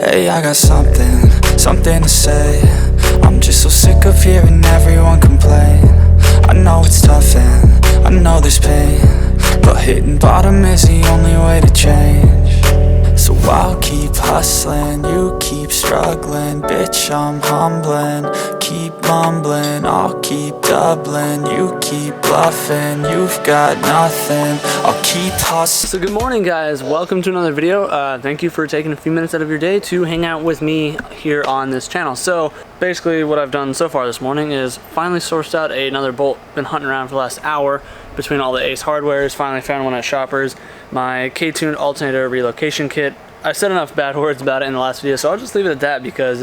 Hey, I got something to say. I'm just so sick of hearing everyone complain. I know it's tough and I know there's pain, but hitting bottom is the only way to change. So I'll keep hustling, you keep struggling. Bitch, I'm humbling, keep mumbling. I'll keep doubling, you keep bluffing. You've got nothing, I'll keep hustling. So good morning, guys, welcome to another video. Thank you for taking a few minutes out of your day to hang out with me here on this channel. So basically what I've done so far this morning is finally sourced out another bolt. Been hunting around for the last hour between all the Ace hardwares. Finally found one at Shoppers. My JBtuned alternator relocation kit. I said enough bad words about it in the last video, so I'll just leave it at that because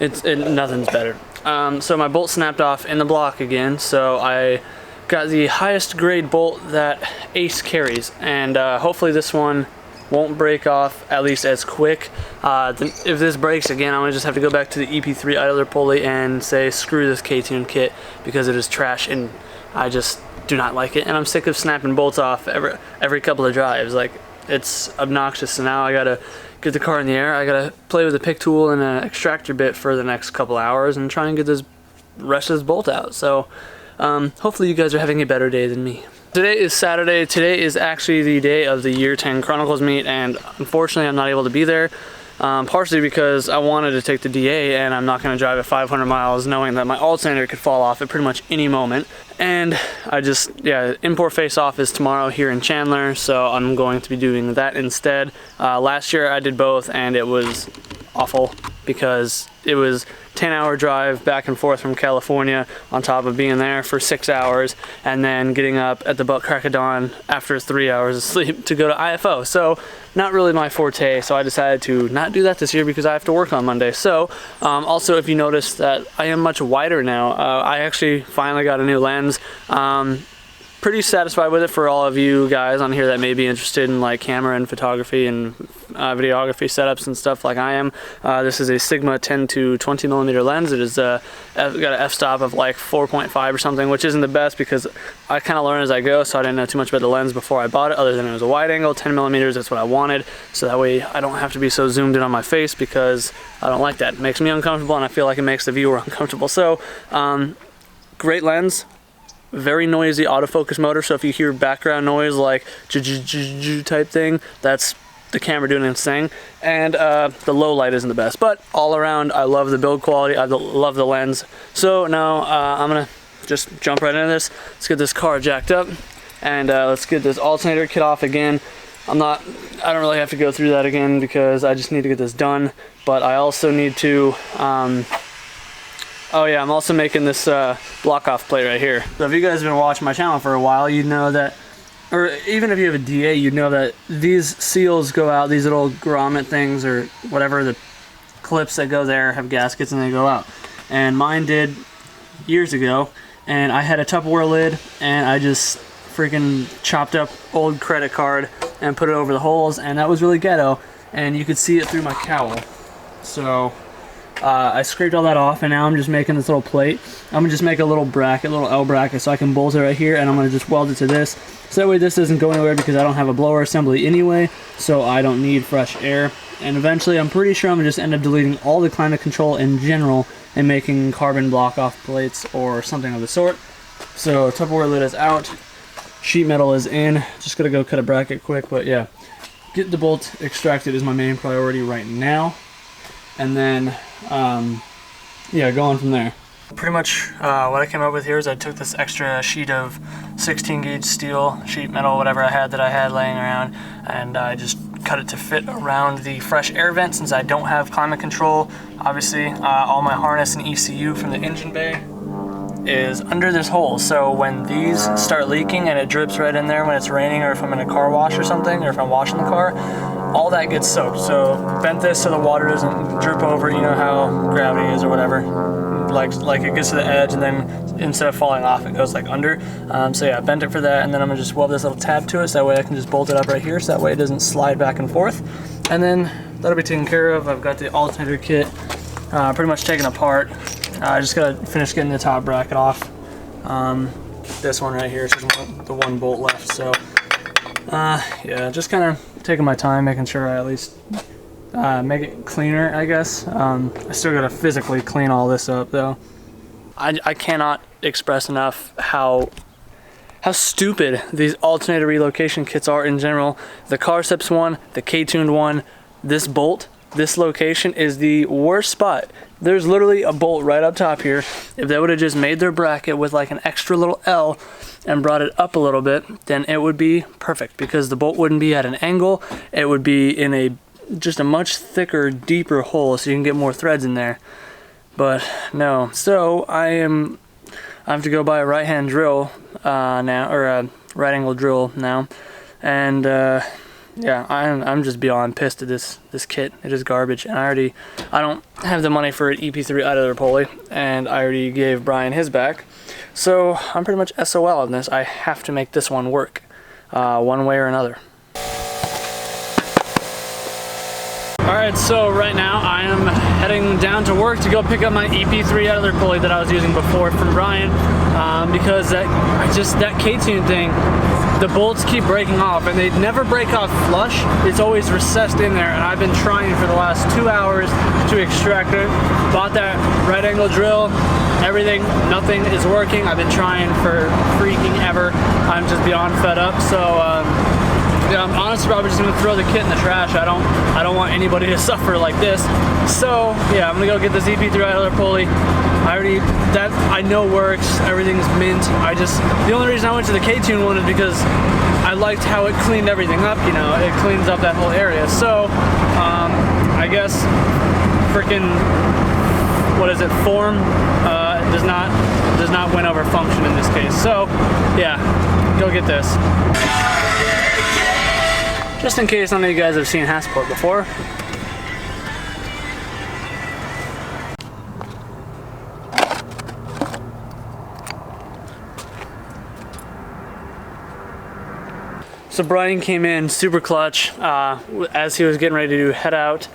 nothing's better. So my bolt snapped off in the block again, so I got the highest grade bolt that Ace carries, and hopefully this one won't break off at least as quick. If this breaks again, I'm gonna just have to go back to the EP3 idler pulley and say screw this JBtuned kit because it is trash and I just do not like it, and I'm sick of snapping bolts off every couple of drives. Like, it's obnoxious. So now I gotta get the car in the air, I gotta play with a pick tool and an extractor bit for the next couple hours and try and get this rest of this bolt out. So hopefully you guys are having a better day than me. Today is Saturday. Today is actually the day of the Year 10 Chronicles meet, and unfortunately I'm not able to be there. Partially because I wanted to take the DA and I'm not going to drive at 500 miles knowing that my alternator could fall off at pretty much any moment. And import face-off is tomorrow here in Chandler, so I'm going to be doing that instead. Last year I did both and it was awful because it was 10-hour drive back and forth from California on top of being there for 6 hours and then getting up at the butt crack of dawn after 3 hours of sleep to go to IFO. So not really my forte, so I decided to not do that this year because I have to work on Monday. So also, if you notice that I am much wider now, I actually finally got a new lens. Pretty satisfied with it for all of you guys on here that may be interested in like camera and photography and videography setups and stuff like I am. This is a Sigma 10 to 20 millimeter lens. It is got an f-stop of like 4.5 or something, which isn't the best because I kind of learn as I go, so I didn't know too much about the lens before I bought it, other than it was a wide angle 10 millimeters. That's what I wanted, so that way I don't have to be so zoomed in on my face because I don't like that. It makes me uncomfortable and I feel like it makes the viewer uncomfortable. So great lens. Very noisy autofocus motor, so if you hear background noise like type thing, that's the camera doing its thing. And the low light isn't the best, but all around I love the build quality, I love the lens. So now I'm gonna just jump right into this. Let's get this car jacked up and let's get this alternator kit off again. I don't really have to go through that again because I just need to get this done, but I also need to oh yeah, I'm also making this block off plate right here. So if you guys have been watching my channel for a while, you know that, or even if you have a DA, you know that these seals go out, these little grommet things or whatever, the clips that go there have gaskets and they go out. And mine did years ago, and I had a Tupperware lid and I just freaking chopped up old credit card and put it over the holes, and that was really ghetto, and you could see it through my cowl. So I scraped all that off, and now I'm just making this little plate. I'm gonna just make a little bracket, little L bracket, so I can bolt it right here, and I'm gonna just weld it to this. So that way this doesn't go anywhere because I don't have a blower assembly anyway, so I don't need fresh air. And eventually, I'm pretty sure I'm gonna just end up deleting all the climate control in general and making carbon block off plates or something of the sort. So Tupperware lid is out, sheet metal is in. Just gonna go cut a bracket quick, but yeah, get the bolt extracted is my main priority right now. And then, yeah, going from there. Pretty much what I came up with here is I took this extra sheet of 16 gauge steel, sheet metal, whatever I had laying around, and I just cut it to fit around the fresh air vent since I don't have climate control. Obviously, all my harness and ECU from the engine bay is under this hole, so when these start leaking and it drips right in there when it's raining, or if I'm in a car wash or something, or if I'm washing the car, all that gets soaked. So bent this so the water doesn't drip over. You know how gravity is or whatever, like it gets to the edge and then instead of falling off it goes like under. So yeah, bent it for that, and then I'm gonna just weld this little tab to it so that way I can just bolt it up right here, so that way it doesn't slide back and forth, and then that'll be taken care of. I've got the alternator kit pretty much taken apart. I just gotta finish getting the top bracket off. This one right here is the one bolt left, so yeah, just kind of taking my time, making sure I at least make it cleaner, I guess. I still gotta physically clean all this up though. I cannot express enough how stupid these alternator relocation kits are in general. The ChrisSadowski one, the JBtuned one, this bolt, this location is the worst spot. There's literally a bolt right up top here. If they would have just made their bracket with like an extra little L and brought it up a little bit, then it would be perfect because the bolt wouldn't be at an angle. It would be in just a much thicker, deeper hole so you can get more threads in there. But no, so I have to go buy a right-hand drill now, or a right-angle drill now, and yeah, I'm just beyond pissed at this kit. It is garbage, and I don't have the money for an EP3 idler pulley, and I already gave Brian his back, so I'm pretty much SOL on this. I have to make this one work, one way or another. Alright, so right now I am heading down to work to go pick up my EP3 idler pulley that I was using before from Brian, because that JBtuned thing, the bolts keep breaking off and they never break off flush. It's always recessed in there, and I've been trying for the last 2 hours to extract it. Bought that right angle drill, everything, nothing is working. I've been trying for freaking ever. I'm just beyond fed up, so yeah, I'm honestly probably just gonna throw the kit in the trash. I don't want anybody to suffer like this. So yeah, I'm gonna go get this EP3 idler pulley. That I know works. Everything's mint. The only reason I went to the JBtuned one is because I liked how it cleaned everything up. You know, it cleans up that whole area. So I guess freaking, what is it? Form does not win over function in this case. So yeah, go get this. Just in case none of you guys have seen Hassport before. So Brian came in super clutch as he was getting ready to head out.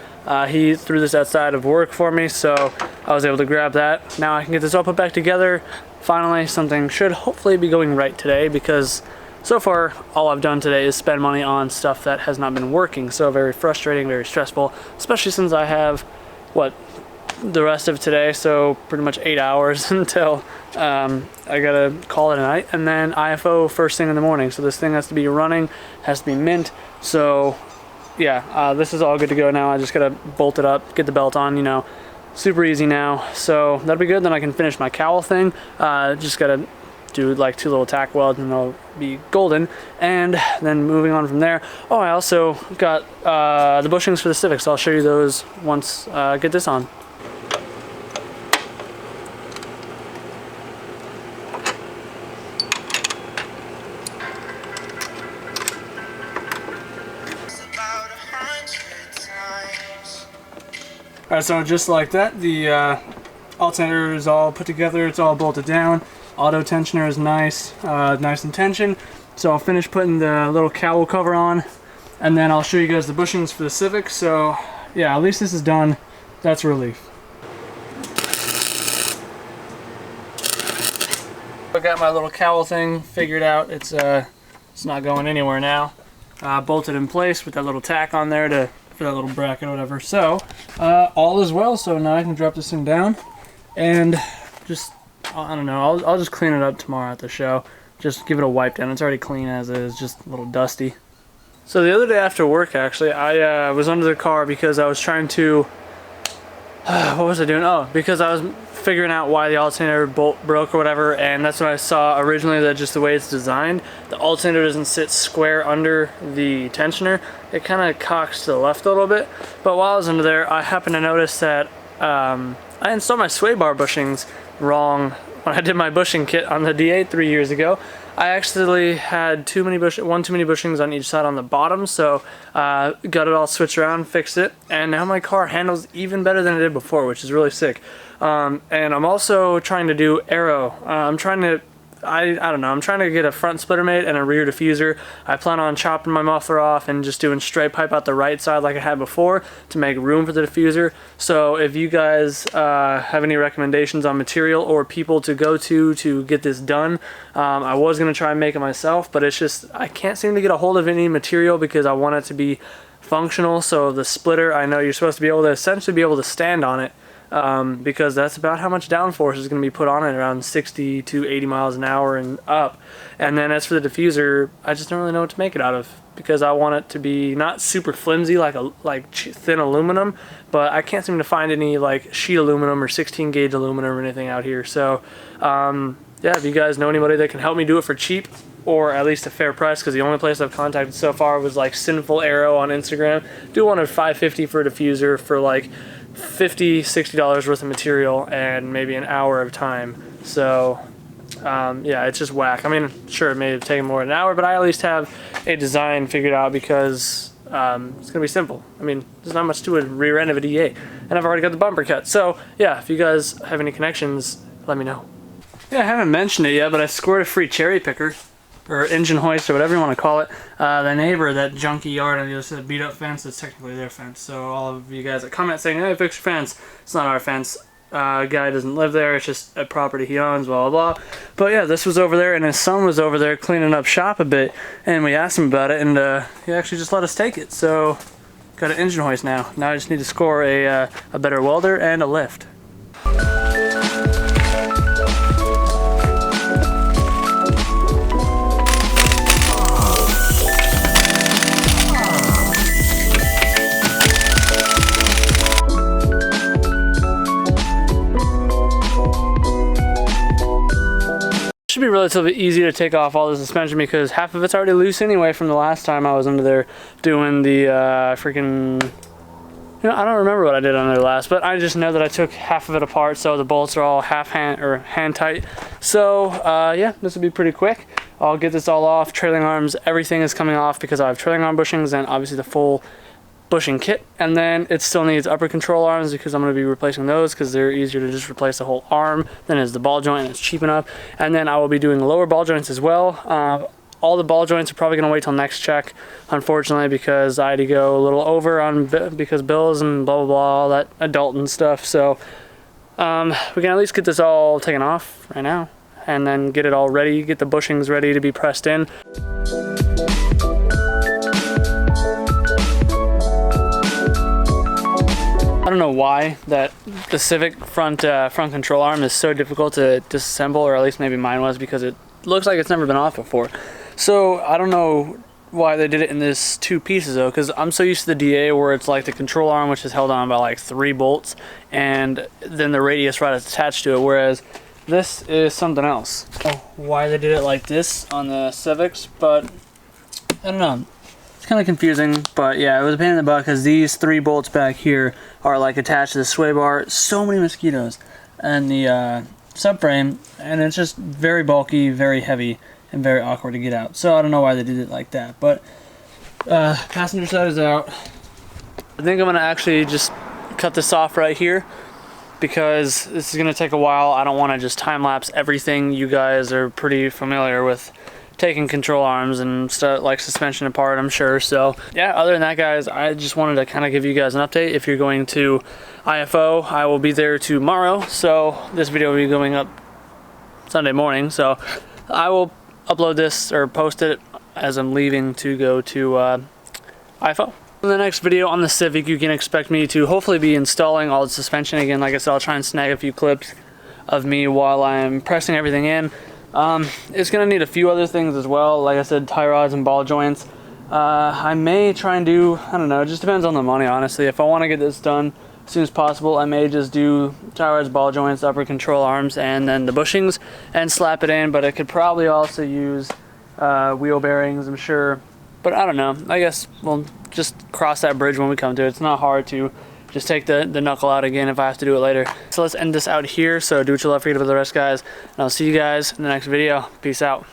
He threw this outside of work for me, so I was able to grab that. Now I can get this all put back together. Finally, something should hopefully be going right today, because so far, all I've done today is spend money on stuff that has not been working. So very frustrating, very stressful, especially since I have, the rest of today, so pretty much 8 hours until I gotta call it a night, and then IFO first thing in the morning. So this thing has to be running, has to be mint. So yeah, this is all good to go now. I just gotta bolt it up, get the belt on, you know, super easy now. So that'll be good. Then I can finish my cowl thing. Just gotta do like 2 little tack welds and they'll be golden, and then moving on from there. Oh, I also got the bushings for the Civics. So I'll show you those once I get this on. Alright, so just like that, the alternator is all put together, it's all bolted down. Auto tensioner is nice, nice in tension. So I'll finish putting the little cowl cover on, and then I'll show you guys the bushings for the Civics. So yeah, at least this is done. That's a relief. I got my little cowl thing figured out. It's not going anywhere now. Bolted in place with that little tack on there for that little bracket or whatever. So all is well. So now I can drop this thing down and just, I don't know, I'll just clean it up tomorrow at the show. Just give it a wipe down. It's already clean as is, just a little dusty. So the other day after work, actually, I was under the car because I was trying to, what was I doing? Oh, because I was figuring out why the alternator bolt broke or whatever, and that's when I saw originally that just the way it's designed, the alternator doesn't sit square under the tensioner. It kind of cocks to the left a little bit. But while I was under there, I happened to notice that I installed my sway bar bushings wrong when I did my bushing kit on the D8 3 years ago. I actually had one too many bushings on each side on the bottom, so got it all switched around, fixed it, and now my car handles even better than it did before, which is really sick. And I'm also trying to do aero. I don't know, I'm trying to get a front splitter made and a rear diffuser. I plan on chopping my muffler off and just doing straight pipe out the right side like I had before to make room for the diffuser. So if you guys have any recommendations on material or people to go to get this done, I was going to try and make it myself, but it's just, I can't seem to get a hold of any material because I want it to be functional. So the splitter, I know you're supposed to be able to essentially be able to stand on it, because that's about how much downforce is going to be put on it, around 60 to 80 miles an hour and up. And then as for the diffuser, I just don't really know what to make it out of, because I want it to be not super flimsy like thin aluminum, but I can't seem to find any like sheet aluminum or 16 gauge aluminum or anything out here. So yeah, if you guys know anybody that can help me do it for cheap, or at least a fair price, because the only place I've contacted so far was like Sinful Arrow on Instagram. Do one at $5.50 for a diffuser for like $50–60 worth of material and maybe an hour of time. So yeah, it's just whack. I mean, sure, it may have taken more than an hour, but I at least have a design figured out, because it's gonna be simple. I mean, there's not much to a rear end of a DA, and I've already got the bumper cut. So yeah, if you guys have any connections, let me know. Yeah, I haven't mentioned it yet, but I scored a free cherry picker, or engine hoist, or whatever you want to call it. The neighbor, that junky yard on the other side of the beat up fence, it's technically their fence. So all of you guys that comment saying, hey, fix your fence, it's not our fence. Guy doesn't live there, it's just a property he owns, blah blah blah. But yeah, this was over there, and his son was over there cleaning up shop a bit, and we asked him about it, and he actually just let us take it. So got an engine hoist now. Now I just need to score a better welder and a lift. Should be relatively easy to take off all the suspension, because half of it's already loose anyway from the last time I was under there doing the freaking, you know, I don't remember what I did under there last, but I just know that I took half of it apart, so the bolts are all hand tight. So yeah, this will be pretty quick. I'll get this all off. Trailing arms, everything is coming off, because I have trailing arm bushings and obviously the full bushing kit, and then it still needs upper control arms, because I'm going to be replacing those, because they're easier to just replace the whole arm than is the ball joint, and it's cheap enough. And then I will be doing lower ball joints as well. All the ball joints are probably going to wait till next check, unfortunately, because I had to go a little over on because bills and blah blah blah, all that adult and stuff. So we can at least get this all taken off right now, and then get it all ready, get the bushings ready to be pressed in. I don't know why that the Civic front control arm is so difficult to disassemble, or at least maybe mine was, because it looks like it's never been off before. So I don't know why they did it in this two pieces though, because I'm so used to the DA where it's like the control arm, which is held on by like 3 bolts, and then the radius rod is attached to it, whereas this is something else. Oh, why they did it like this on the Civics, but I don't know. It's kind of confusing, but yeah, it was a pain in the butt, because these 3 bolts back here are like attached to the sway bar. So many mosquitoes, and the subframe, and it's just very bulky, very heavy, and very awkward to get out. So I don't know why they did it like that, but passenger side is out. I think I'm gonna actually just cut this off right here, because this is gonna take a while. I don't want to just time lapse everything. You guys are pretty familiar with taking control arms and stuff like suspension apart, I'm sure. So yeah, other than that, guys, I just wanted to kind of give you guys an update. If you're going to IFO, I will be there tomorrow, so this video will be going up Sunday morning, so I will upload this or post it as I'm leaving to go to IFO. In the next video on the Civic, you can expect me to hopefully be installing all the suspension again. Like I said, I'll try and snag a few clips of me while I'm pressing everything in. It's gonna need a few other things as well, like I said, tie rods and ball joints. I may try and do, I don't know, it just depends on the money, honestly. If I want to get this done as soon as possible, I may just do tie rods, ball joints, upper control arms, and then the bushings and slap it in. But I could probably also use wheel bearings, I'm sure, but I don't know. I guess we'll just cross that bridge when we come to it. It's not hard to just take the knuckle out again if I have to do it later. So let's end this out here. So do what you love, forget about the rest, guys, and I'll see you guys in the next video. Peace out.